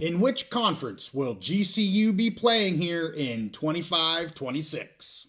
In which conference will GCU be playing here in 25-26?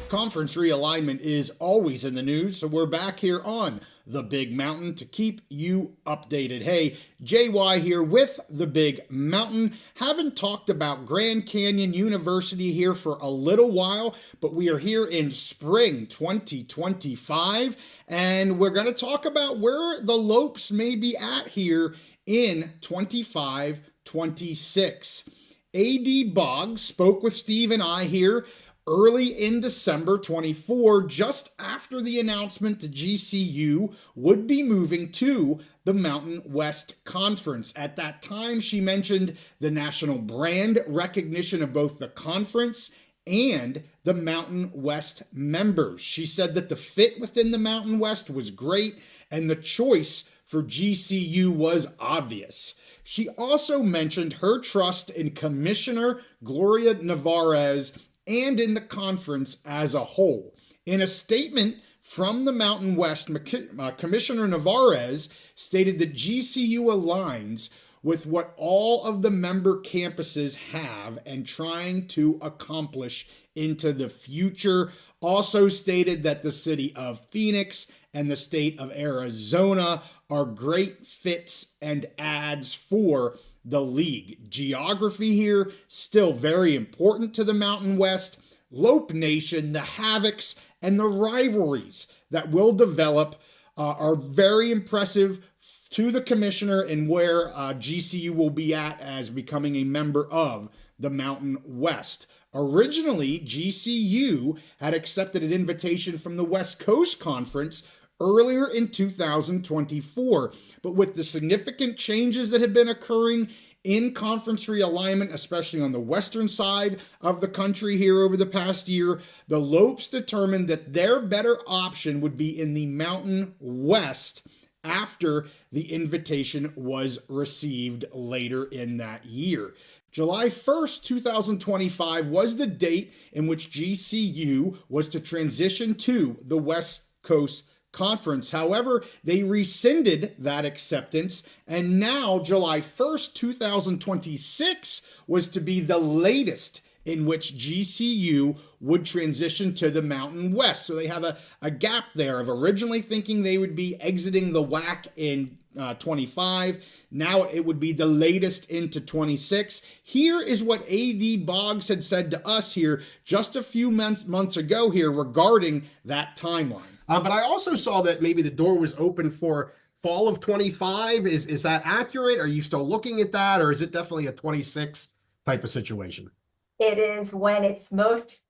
Conference realignment is always in the news, so we're back here on The Big Mountain to keep you updated. Hey, JY here with The Big Mountain. Haven't talked about Grand Canyon University here for a little while, but we are here in spring 2025, and we're going to talk about where the Lopes may be at here in 25-26. AD Boggs spoke with Steve and I here early in December 24, just after the announcement that GCU would be moving to the Mountain West Conference. At that time, she mentioned the national brand recognition of both the conference and the Mountain West members. She said that the fit within the Mountain West was great and the choice for GCU was obvious. She also mentioned her trust in Commissioner Gloria Nevarez and in the conference as a whole. In a statement from the Mountain West, Commissioner Nevarez stated that GCU aligns with what all of the member campuses have and trying to accomplish into the future. Also stated that the city of Phoenix and the state of Arizona are great fits and adds for the league. Geography here, still very important to the Mountain West. Lope Nation, the havocs, and the rivalries that will develop are very impressive to the commissioner and where GCU will be at as becoming a member of the Mountain West. Originally, GCU had accepted an invitation from the West Coast Conference earlier in 2024. But with the significant changes that have been occurring in conference realignment, especially on the western side of the country here over the past year, the Lopes determined that their better option would be in the Mountain West after the invitation was received later in that year. July 1st, 2025 was the date in which GCU was to transition to the West Coast Conference. However, they rescinded that acceptance, and now July 1st, 2026 was to be the latest in which GCU would transition to the Mountain West. So they have a gap there of originally thinking they would be exiting the WAC in 25. Now it would be the latest into 26. Here is what AD Boggs had said to us here just a few months ago here regarding that timeline. But I also saw that maybe the door was open for fall of 25. Is that accurate? Are you still looking at that, or is it definitely a 26 type of situation? It is when it's the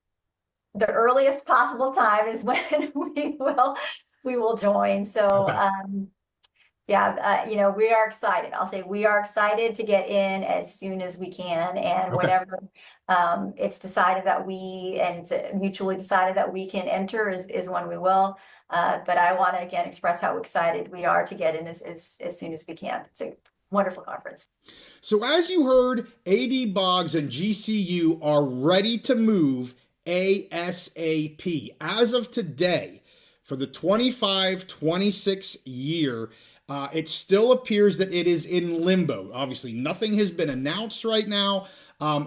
earliest possible time is when we will join. So Okay. we are excited. I'll say we are excited to get in as soon as we can, and Okay. whenever it's decided that it's mutually decided that we can enter is when we will. But I want to again express how excited we are to get in as soon as we can. It's a wonderful conference. So as you heard, AD Boggs and GCU are ready to move ASAP. As of today, for the 25-26 year, it still appears that it is in limbo. Obviously, nothing has been announced right now.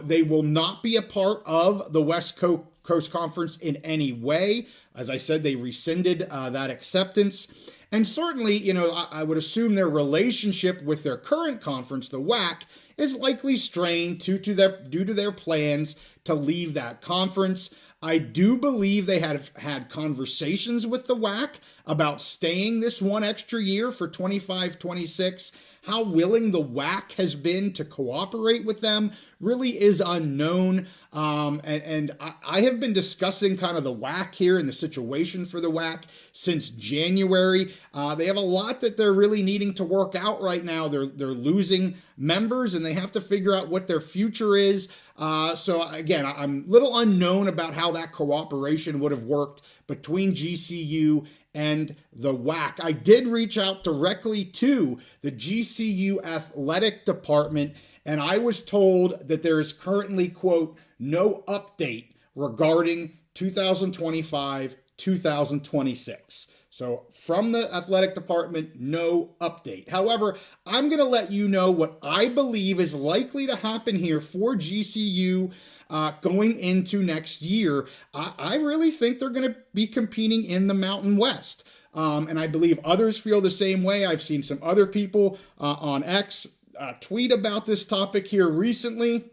They will not be a part of the West Coast Conference in any way. As I said, they rescinded that acceptance. And certainly, I would assume their relationship with their current conference, the WAC, is likely strained due to their plans to leave that conference. I do believe they have had conversations with the WAC about staying this one extra year for 25-26. How willing the WAC has been to cooperate with them really is unknown. And I have been discussing kind of the WAC here and the situation for the WAC since January. They have a lot that they're really needing to work out right now. They're losing members and they have to figure out what their future is. So again, I'm a little unknown about how that cooperation would have worked between GCU and the WAC. I did reach out directly to the GCU athletic department, and I was told that there is currently, quote, no update regarding 2025-2026. So from the athletic department, no update. However, I'm going to let you know what I believe is likely to happen here for GCU going into next year. I really think they're going to be competing in the Mountain West. And I believe others feel the same way. I've seen some other people on X tweet about this topic here recently.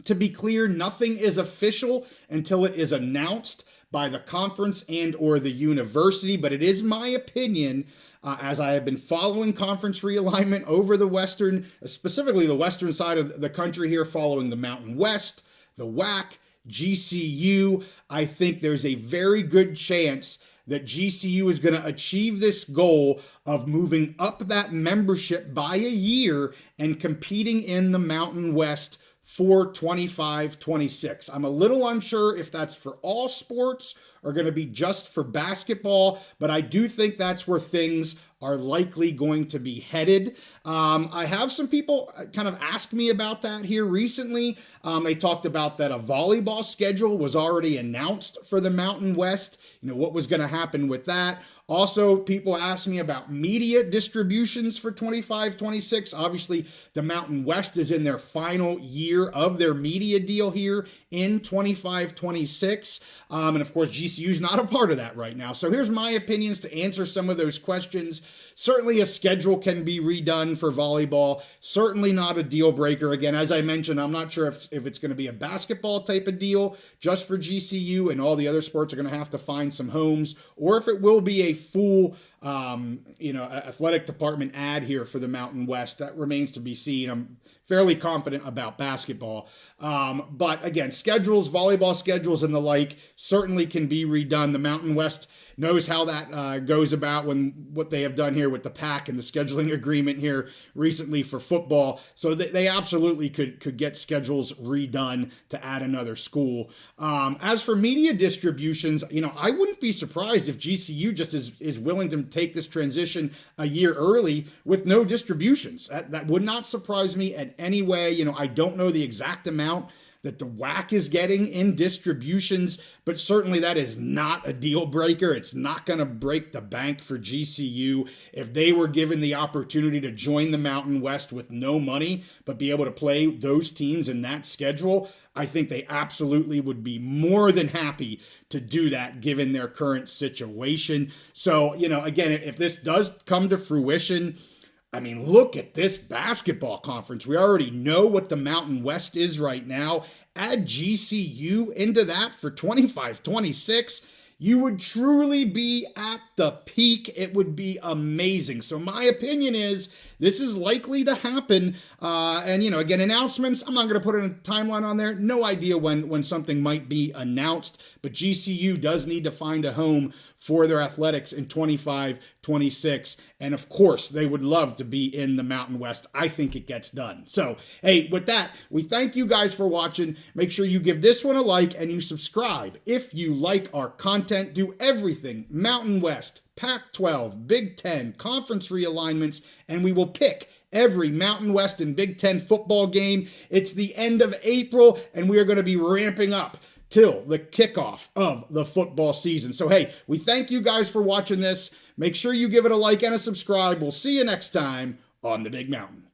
To be clear, nothing is official until it is announced by the conference and or the university, but it is my opinion, as I have been following conference realignment over the western, specifically the western side of the country here, following the Mountain West, the WAC, GCU. I think there's a very good chance that GCU is going to achieve this goal of moving up that membership by a year and competing in the Mountain West for 25-26. I'm a little unsure if that's for all sports or going to be just for basketball, but I do think that's where things are likely going to be headed. I have some people kind of ask me about that here recently. They talked about that a volleyball schedule was already announced for the Mountain West. What was going to happen with that. Also, people ask me about media distributions for 25-26. Obviously, the Mountain West is in their final year of their media deal here in 25-26. And of course, GCU is not a part of that right now. So here's my opinions to answer some of those questions. Certainly a schedule can be redone for volleyball. Certainly not a deal breaker. Again, as I mentioned, I'm not sure if it's going to be a basketball type of deal just for GCU and all the other sports are going to have to find some homes, or if it will be a full athletic department ad here for the Mountain West. That remains to be seen. I'm fairly confident about basketball. But again, schedules, volleyball schedules and the like certainly can be redone. The Mountain West knows how that goes about what they have done here with the PAC and the scheduling agreement here recently for football. So they absolutely could get schedules redone to add another school. As for media distributions, I wouldn't be surprised if GCU just is willing to take this transition a year early with no distributions. That would not surprise me in any way. I don't know the exact amount that the WAC is getting in distributions, but certainly that is not a deal breaker. It's not going to break the bank for GCU. If they were given the opportunity to join the Mountain West with no money, but be able to play those teams in that schedule, I think they absolutely would be more than happy to do that given their current situation. So, again, if this does come to fruition, I mean, look at this basketball conference. We already know what the Mountain West is right now. Add GCU into that for 25-26. You would truly be at the peak. It would be amazing. So my opinion is this is likely to happen. And again, announcements, I'm not going to put a timeline on there. No idea when something might be announced, but GCU does need to find a home for their athletics in 25-26. And of course, they would love to be in the Mountain West. I think it gets done. So, hey, with that, we thank you guys for watching. Make sure you give this one a like and you subscribe. If you like our content, do everything Mountain West, Pac-12, Big Ten, conference realignments, and we will pick every Mountain West and Big Ten football game. It's the end of April, and we are going to be ramping up till the kickoff of the football season. So, hey, we thank you guys for watching this. Make sure you give it a like and a subscribe. We'll see you next time on the Big Mountain.